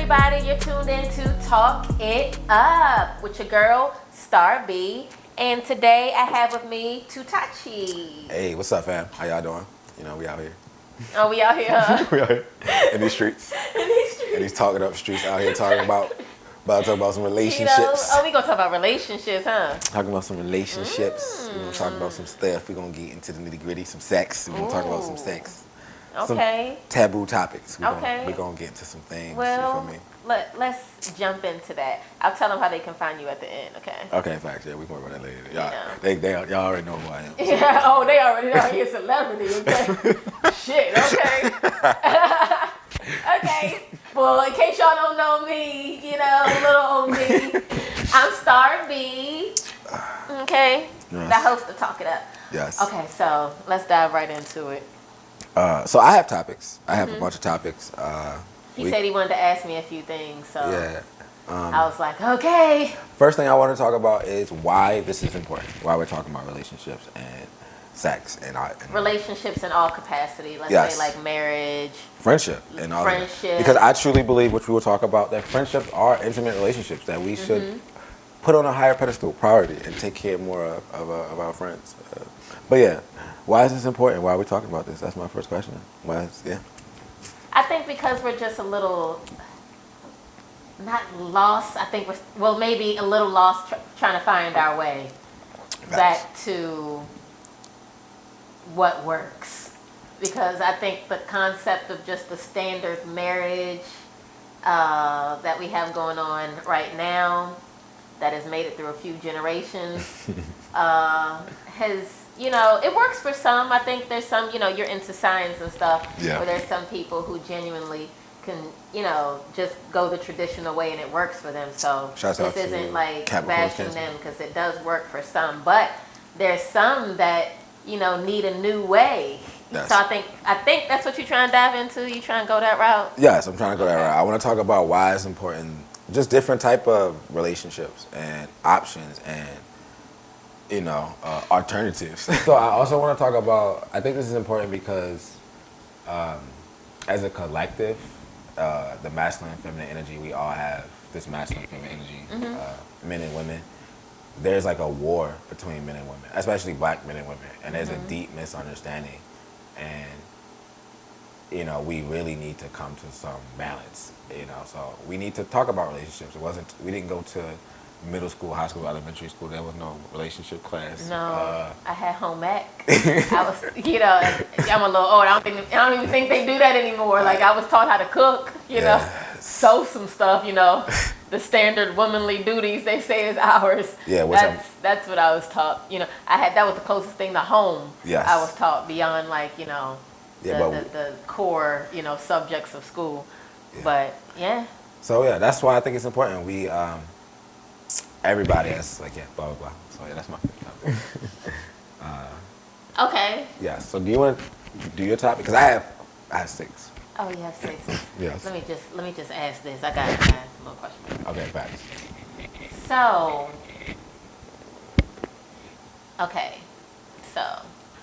everybody. You're tuned in to Talk It Up with your girl, Star B. And today I have with me 2Tachi. Hey, what's up, fam? How y'all doing? You know, we out here. Oh, we out here, huh? We out here in these streets. In these talking up streets out here talking about to talk about some relationships. Oh, we gonna talk about relationships, huh? Talking about some relationships. We're gonna talk about some stuff. We're gonna get into the nitty gritty, some sex. We're gonna talk about some sex. Okay. Some taboo topics. We're Okay. gonna get into some things. Well, you feel me? let's jump into that. I'll tell them how they can find you at the end, okay? Okay, facts. Yeah, we can work on that later. Y'all, Yeah. y'all already know who I am. Yeah. Oh, they already know you're a celebrity, okay? Shit, okay. Okay. Well, in case y'all don't know me, you know, little old me, I'm Star B. Okay? Yes. The host of Talk It Up. Yes. Okay, so let's dive right into it. So I have topics. I have a bunch of topics. He said he wanted to ask me a few things, so Yeah. I was like, okay. First thing I want to talk about is why this is important. Why we're talking about relationships and sex and Relationships in all capacity. Let's Yes. say like marriage. friendship and all that. Friendship. Because I truly believe, which we will talk about, that friendships are intimate relationships that we should put on a higher pedestal priority and take care more of our friends. But yeah, why is this important? Why are we talking about this? That's my first question. I think because we're just a little, not lost. I think we're, maybe a little lost trying to find our way back to what works. Because I think the concept of just the standard marriage that we have going on right now, that has made it through a few generations, has, you know, it works for some. I think there's some, you know, you're into science and stuff, where there's some people who genuinely can, you know, just go the traditional way and it works for them. So this isn't like bashing them, because it does work for some. But there's some that, you know, need a new way. Yes. So I think that's what you're trying to dive into. You trying to go that route? Yes, I'm trying to go that route. I want to talk about why it's important, just different type of relationships and options and, you know, alternatives. So I also want to talk about, I think this is important because as a collective, the masculine and feminine energy, we all have this masculine and feminine energy, men and women. There's like a war between men and women, especially black men and women, and there's a deep misunderstanding, and you know, we really need to come to some balance, you know, so we need to talk about relationships. We didn't go to middle school, high school, elementary school. There was no relationship class. No, I had home ec. I was, you know, I'm a little old. I don't even think they do that anymore. Like, I was taught how to cook, you know, sew some stuff, you know, the standard womanly duties they say is ours. Yeah, that's what I was taught. You know, that was the closest thing to home. Yes. I was taught beyond, like, you know, the core, you know, subjects of school. Yeah. But yeah. So yeah, that's why I think it's important. We everybody has like blah blah blah. So yeah, that's my favorite topic. Okay. Yeah. So do you want to do your topic? Because I have 6. Oh, you have 6. Yes. Let me just ask this. I got a little question. Okay, facts. So. Okay. So.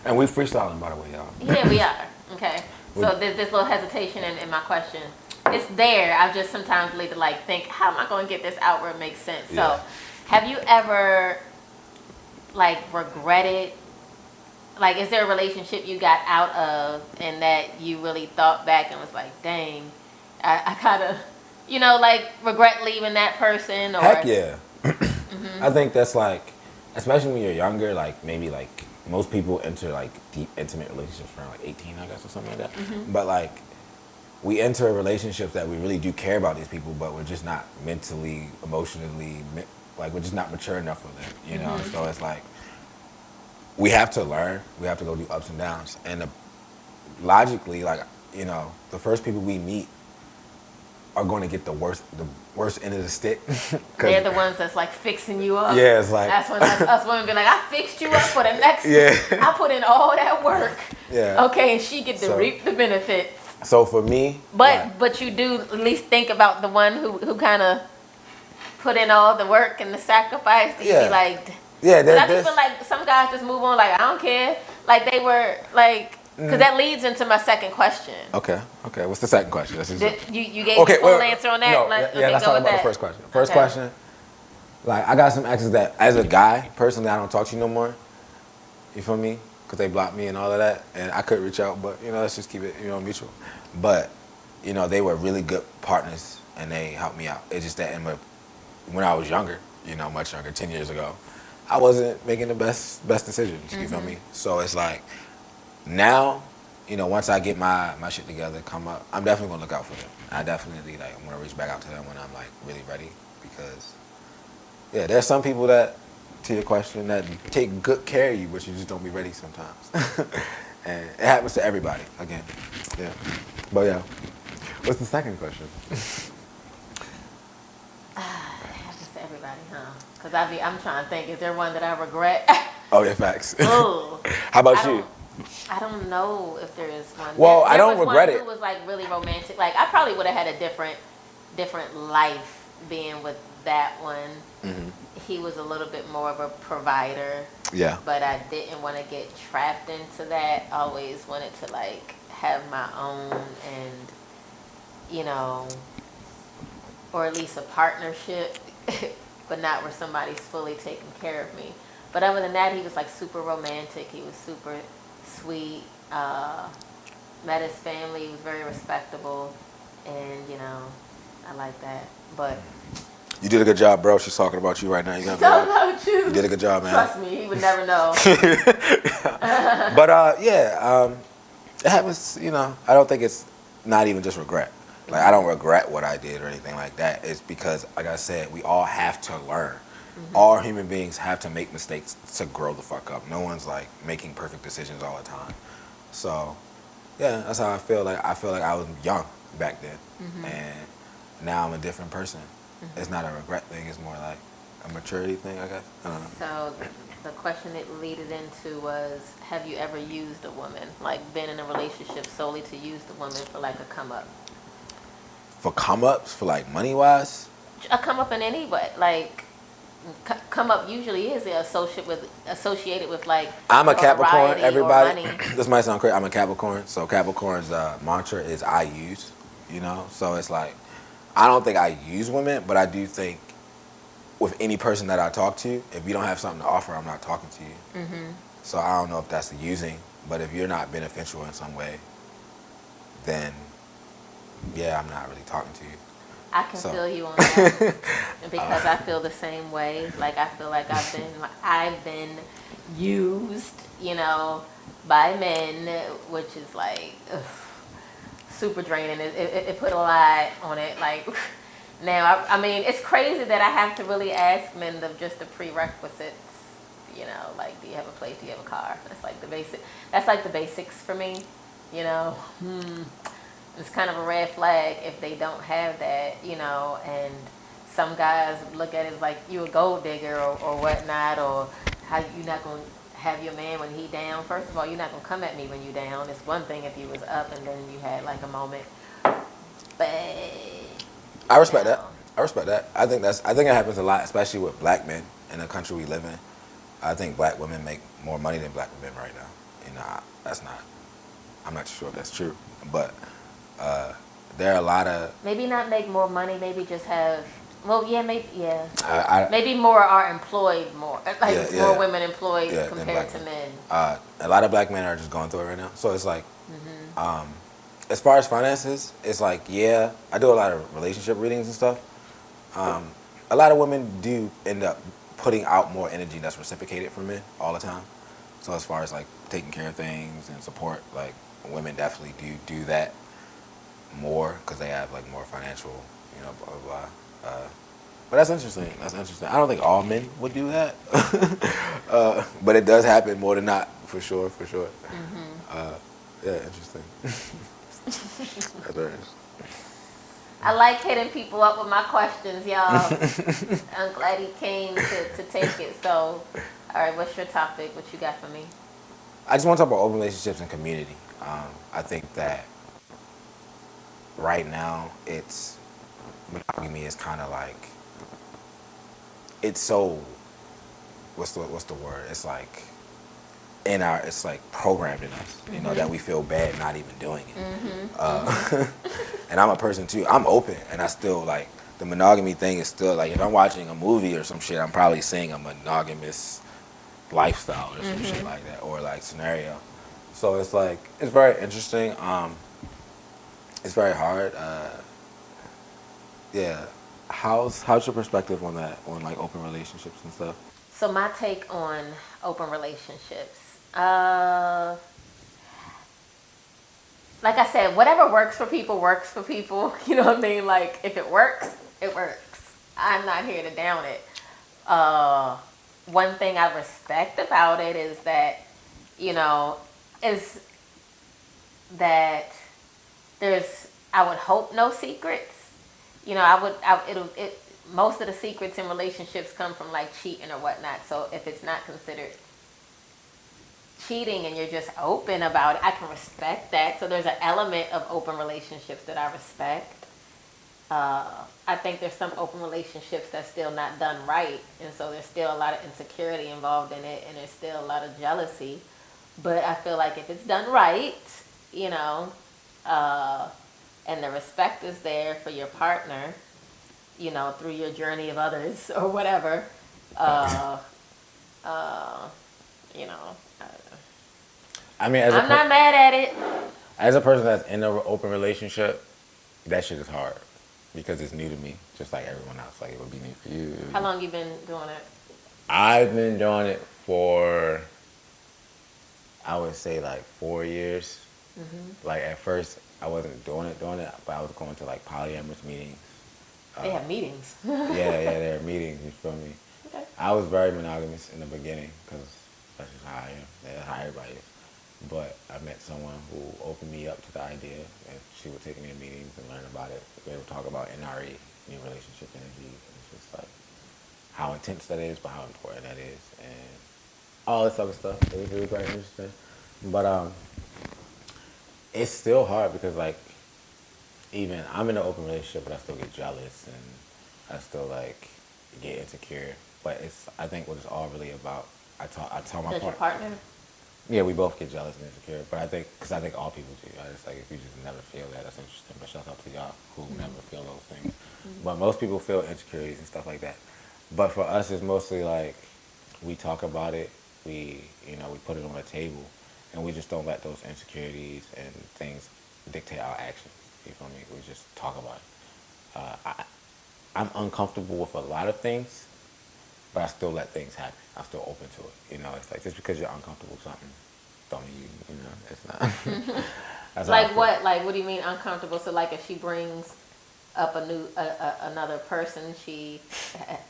And we freestyling, by the way, y'all. Yeah, we are. Okay. So there's this little hesitation in my question. It's there. I just sometimes need to like think, how am I going to get this out where it makes sense? Yeah. So, have you ever like regretted? Like, is there a relationship you got out of and that you really thought back and was like, dang, I kind of, you know, like regret leaving that person? Or heck yeah. I think that's like, especially when you're younger, like maybe like most people enter like deep intimate relationships around like 18, I guess, or something like that. But like, we enter a relationship that we really do care about these people, but we're just not mentally, emotionally, like we're just not mature enough for them, you know? So it's like, we have to learn, we have to go through ups and downs. And logically, like, you know, the first people we meet are going to get the worst end of the stick. They're the ones that's like fixing you up. Yeah, it's like. That's when us women be like, I fixed you up for the next, I put in all that work. Yeah. Okay, and she get to reap the benefits. So for me, but you do at least think about the one who kind of put in all the work and the sacrifice. You be like, I just feel like some guys just move on like, I don't care. Like they were like, Because that leads into my second question. Okay. What's the second question? You gave me a full answer on that? No, Okay, let's go talk with about the that. first question. First question, like, I got some exes that, as a guy, personally, I don't talk to you no more. You feel me? Because they blocked me and all of that, and I couldn't reach out, but, let's just keep it, mutual. But, they were really good partners, and they helped me out. It's just that when I was younger, much younger, 10 years ago, I wasn't making the best decisions, you feel me? So it's like, now, once I get my shit together, come up, I'm definitely gonna look out for them. I definitely, like, I'm gonna reach back out to them when I'm, like, really ready, because, yeah, there's some people that, to your question, that take good care of you, but you just don't be ready sometimes. And it happens to everybody, again. Yeah. But yeah. What's the second question? It happens to everybody, huh? Because I'm trying to think, is there one that I regret? Oh, yeah, facts. Ooh. How about you? I don't know if there is one. Well, I there don't was regret one it. who was like really romantic. Like I probably would have had a different life being with that one. Mm-hmm. He was a little bit more of a provider. Yeah. But I didn't want to get trapped into that. I always wanted to like have my own and or at least a partnership, but not where somebody's fully taking care of me. But other than that, he was like super romantic. He was super sweet. Met his family. He was very respectable, and I like that. But you did a good job, bro. She's talking about you right now. You got talking about you. You did a good job, man. Trust me, he would never know. But it happens. I don't think it's not even just regret. Like, I don't regret what I did or anything like that. It's because, like I said, we all have to learn. All human beings have to make mistakes to grow the fuck up. No one's like making perfect decisions all the time. So, yeah, that's how I feel. Like, I feel like I was young back then, and now I'm a different person. It's not a regret thing. It's more like a maturity thing, I guess. I don't know. So the question it led into was, have you ever used a woman? Like, been in a relationship solely to use the woman for like a come up? For come ups, for like money wise? A come up in any way, like. Come up usually is associated with like I'm a Capricorn, everybody. Money. This might sound crazy. I'm a Capricorn, so Capricorn's mantra is I use, So it's like, I don't think I use women, but I do think with any person that I talk to, if you don't have something to offer, I'm not talking to you. So I don't know if that's the using, but if you're not beneficial in some way, then yeah, I'm not really talking to you. I can feel you on that because I feel the same way. Like I feel like I've been used, by men, which is like super draining. It put a lot on it. Like now, I mean, it's crazy that I have to really ask men just the prerequisites. Like, do you have a place? Do you have a car? That's like the basic. That's like the basics for me. It's kind of a red flag if they don't have that, and some guys look at it as like you a gold digger or whatnot, or how you not going to have your man when he down. First of all, you're not going to come at me when you down. It's one thing if you was up and then you had like a moment. But I respect that. I think it happens a lot, especially with black men in the country we live in. I think black women make more money than black men right now. I'm not sure if that's true, but there are a lot of... Maybe not make more money, maybe just have... Well, yeah, maybe, yeah. Maybe more are employed more. Like, more women employed compared to men. A lot of black men are just going through it right now. So it's like, as far as finances, it's like, yeah, I do a lot of relationship readings and stuff. A lot of women do end up putting out more energy that's reciprocated from men all the time. So as far as, like, taking care of things and support, like, women definitely do that more because they have like more financial, blah blah blah. But that's interesting. I don't think all men would do that, but it does happen more than not, for sure. Yeah, interesting. That's very interesting. I like hitting people up with my questions, y'all. I'm glad he came to take it. So, all right, what's your topic? What you got for me? I just want to talk about open relationships and community. I think that right now, monogamy is kind of like, it's so, what's the word? It's like, it's like programmed in us, you know, that we feel bad not even doing it. And I'm a person too. I'm open, and I still like the monogamy thing is still like if I'm watching a movie or some shit, I'm probably seeing a monogamous lifestyle or some shit like that, or like scenario. So it's like it's very interesting. It's very hard. Yeah. How's your perspective on that, on like open relationships and stuff? So my take on open relationships. Like I said, whatever works for people works for people. You know what I mean? Like if it works, it works. I'm not here to down it. One thing I respect about it is that, you know, is that there's, I would hope, no secrets. You know, most of the secrets in relationships come from like cheating or whatnot. So if it's not considered cheating and you're just open about it, I can respect that. So there's an element of open relationships that I respect. I think there's some open relationships that's still not done right, and so there's still a lot of insecurity involved in it, and there's still a lot of jealousy. But I feel like if it's done right, you know, and the respect is there for your partner, you know, through your journey of others or whatever, you know, I mean, I'm not mad at it. as a person that's in an open relationship, that shit is hard because it's new to me, just like everyone else. Like it would be new for you. How long you been doing it? I've been doing it for, I would say like 4 years. Like at first, I wasn't doing it, but I was going to like polyamorous meetings. They have meetings. Yeah, there are meetings. You feel me? Okay. I was very monogamous in the beginning because that's just how I am. That's how everybody is. But I met someone who opened me up to the idea, and she would take me to meetings and learn about it. They would talk about NRE, new relationship energy. It's just like how intense that is, but how important that is, and all this other stuff. It was really quite interesting. But it's still hard because like even I'm in an open relationship, but I still get jealous and I still like get insecure. But it's, I think what it's all really about. I tell my Does your partner? Yeah, we both get jealous and insecure, but because I think all people do. I just like if you just never feel that, that's interesting. But shout out to y'all who never feel those things. But most people feel insecurities and stuff like that. But for us, it's mostly like we talk about it, we put it on the table, and we just don't let those insecurities and things dictate our actions. You feel me? We just talk about it. I'm uncomfortable with a lot of things, but I still let things happen. I'm still open to it. You know, it's like just because you're uncomfortable with something, don't mean you know, it's not. That's how I Like feel. what? Like what do you mean uncomfortable? So like if she brings up another person she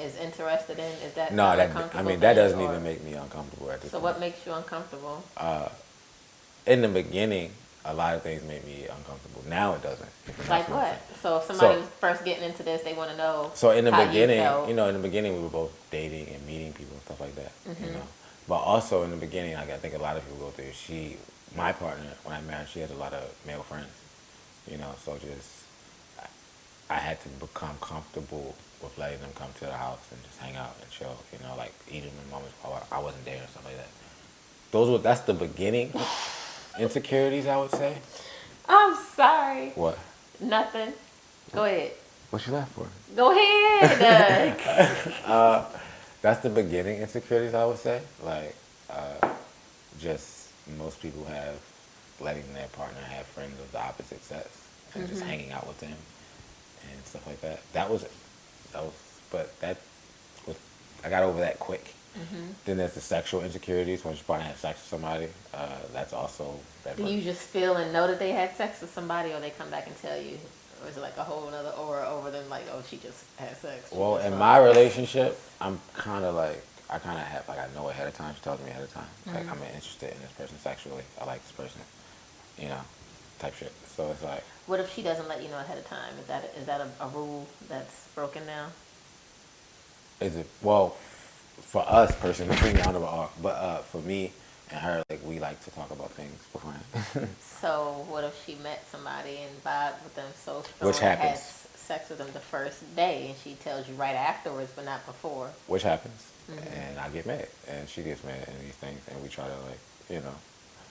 is interested in, is that No, an that uncomfortable I mean that thing, doesn't or- even make me uncomfortable at this So point. what makes you uncomfortable? In the beginning, a lot of things made me uncomfortable. Now it doesn't. If it Like makes what? sense. So if somebody So- was first getting into this, they want to know. So in the how beginning, you felt. in the beginning we were both dating and meeting people and stuff like that. You know, but also in the beginning, like I think a lot of people go through. My partner, when I married, she had a lot of male friends. You know, so just I had to become comfortable with letting them come to the house and just hang out and chill. You know, like even when moments I wasn't there and stuff like that. That's the beginning insecurities, I would say. I'm sorry. What? Nothing. Go ahead. What you laugh for? Go ahead. That's the beginning insecurities, I would say. Like, just most people have letting their partner have friends of the opposite sex and just hanging out with them and stuff like that. But that was, I got over that quick. Then there's the sexual insecurities when your partner has sex with somebody. That's also that. Do you just feel and know that they had sex with somebody, or they come back and tell you? Or is it like a whole other aura over them, like, oh, she just had sex? Well, in my relationship, I'm kind of like, I know ahead of time. She tells me ahead of time. Like, I'm interested in this person sexually. I like this person, you know, type shit. So it's like, What if she doesn't let you know ahead of time? Is that a rule that's broken now? is it, well, for us personally, I don't know, but for me and her, like, we like to talk about things beforehand. So what if she met somebody and vibed with them so strong, Which and happens. had sex with them the first day, and she tells you right afterwards, but not before? Which happens. And I get mad, and she gets mad, and these things, and we try to, like, you know,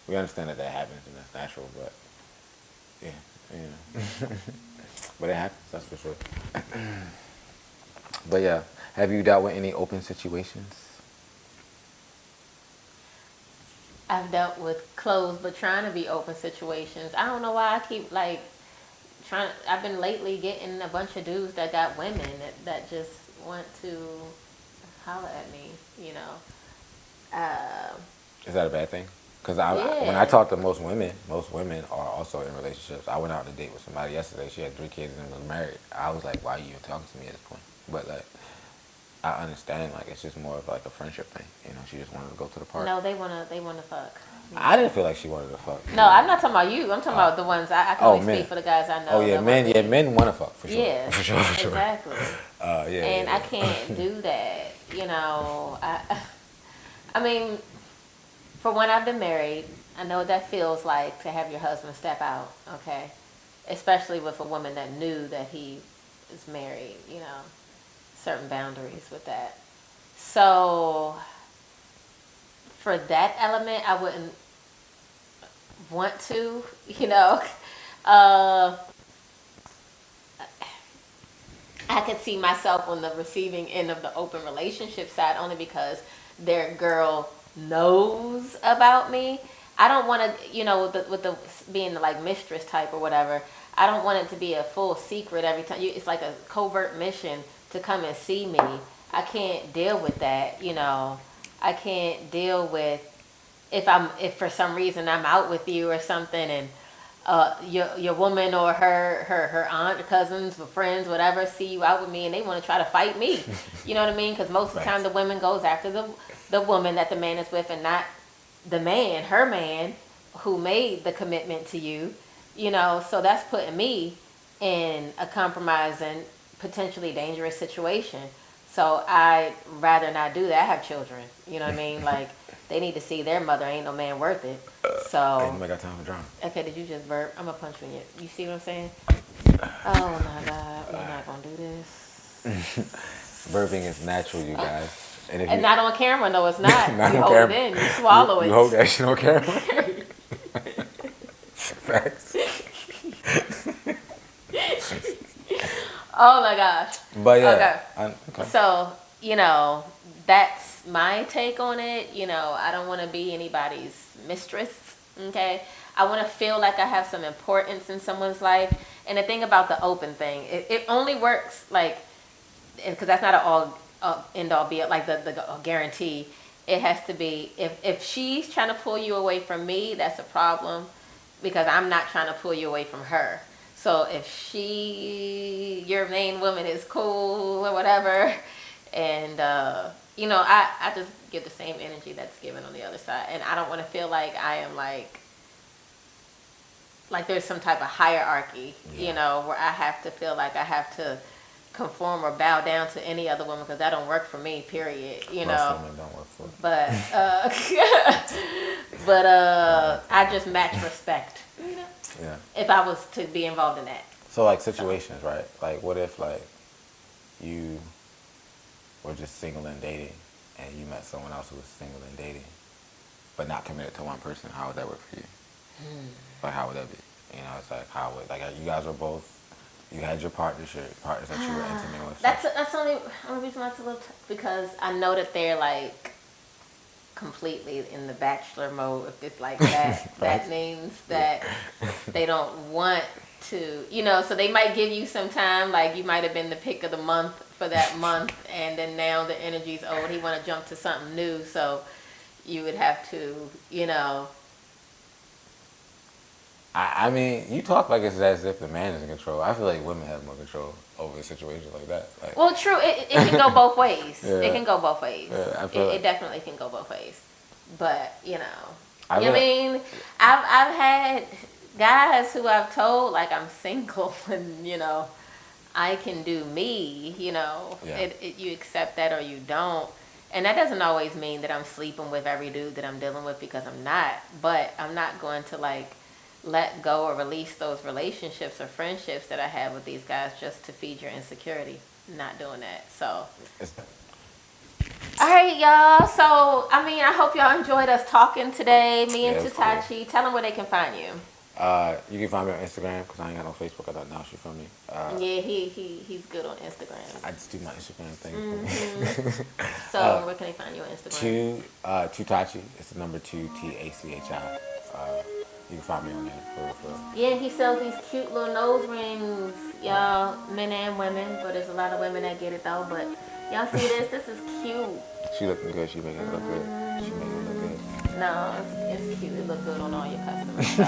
we understand that happens and that's natural, but yeah, you know. But it happens, that's for sure. But yeah, have you dealt with any open situations? I've dealt with closed but trying to be open situations. I don't know why I keep like trying. I've been lately getting a bunch of dudes that got women that just want to holler at me. You know. Uh, Is that a bad thing? Because when I yeah. talk to most women are also in relationships. I went out on a date with somebody yesterday. She had 3 kids and was married. I was like, why are you even talking to me at this point? But like, I understand. Like, it's just more of like a friendship thing. You know, she just wanted to go to the park. No, they wanna fuck. I didn't feel like she wanted to fuck. No, I'm not talking about you. I'm talking about the ones I can Oh, only men. speak for the guys I know. Oh yeah, that men. want Yeah, me. men want to fuck for sure. Yeah, For sure. For sure. exactly. Yeah. And Yeah. I can't do that. You know, I mean, for when I've been married, I know what that feels like to have your husband step out. Okay, especially with a woman that knew that he is married. You know, certain boundaries with that. So for that element, I wouldn't want to. You know, uh, I could see myself on the receiving end of the open relationship side only because their girl knows about me. I don't want to, you know, with the being like mistress type or whatever. I don't want it to be a full secret every time. It's like a covert mission to come and see me. I can't deal with that, you know. I can't deal with if for some reason I'm out with you or something and your woman or her aunt or cousins or friends whatever see you out with me and they want to try to fight me. You know what I mean? Because most of the time the woman goes after the woman that the man is with and not the man, her man, who made the commitment to you. You know, so that's putting me in a compromising, potentially dangerous situation. So I'd rather not do that. I have children. You know what I mean? Like they need to see their mother. Ain't no man worth it. Ain't So nobody got time for drama. okay, did you just burp? I'm gonna punch you in your. You see what I'm saying? Oh my God, we're not gonna do this. Burping is natural, you guys. And if And not on camera, no, it's not. not You on hold camera. it in, you swallow it. You hold that shit on camera. Facts. Oh my gosh. But yeah. Okay. So, you know, that's my take on it. You know, I don't want to be anybody's mistress. Okay. I want to feel like I have some importance in someone's life. And the thing about the open thing, it only works like, because that's not an all end all be like the guarantee. It has to be if she's trying to pull you away from me, that's a problem because I'm not trying to pull you away from her. So if your main woman is cool or whatever, and you know, I just give the same energy that's given on the other side, and I don't want to feel like I am like there's some type of hierarchy, you know, where I have to feel like I have to conform or bow down to any other woman because that don't work for me. Period. You know. Most women don't work for. But I just match respect. You know. Yeah. If I was to be involved in that. So like situations, right? Like what if like you were just single and dating and you met someone else who was single and dating but not committed to one person? How would that work for you? Like how would that be? You know, it's like how would you guys were both you had your partners that you were intimate with. That's the only reason why it's a little because I know that they're like completely in the bachelor mode. If it's like that, that means that they don't want to, you know, so they might give you some time, like you might have been the pick of the month for that month and then now the energy's old, he want to jump to something new, so you would have to, you know. I mean, you talk like it's as if the man is in control. I feel like women have more control over a situation like that. Like, Well, true, it can go both ways. Yeah. It can go both ways. Yeah, It definitely can go both ways. But, you know, I mean, I've had guys who I've told, like, I'm single and, you know, I can do me, you know. Yeah. You accept that or you don't. And that doesn't always mean that I'm sleeping with every dude that I'm dealing with because I'm not. But I'm not going to, like, let go or release those relationships or friendships that I have with these guys just to feed your insecurity. Not doing that. So All right, y'all. So, I mean, I hope y'all enjoyed us talking today. Me and Yeah, it was 2Tachi. Cool. Tell them where they can find you. You can find me on Instagram because I ain't got no Facebook. I thought now she from me. Yeah, he's good on Instagram. I just do my Instagram thing. So where can they find you on Instagram? 2Tachi. It's the number 2 TACHI. You can find me on there. For Yeah, he sells these cute little nose rings, y'all, men and women. But there's a lot of women that get it though. But y'all see this? This is cute. She looking good. She making it look good. She making it look good. No, it's cute. It look good on all your customers. So.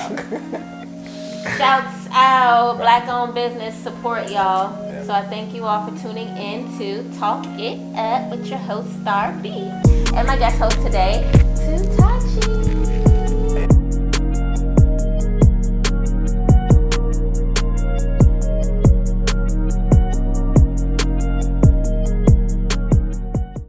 Shouts out, Black-owned business, support y'all. Yeah. So I thank you all for tuning in to Talk It Up with your host, Star B. And my guest host today, 2Tachi.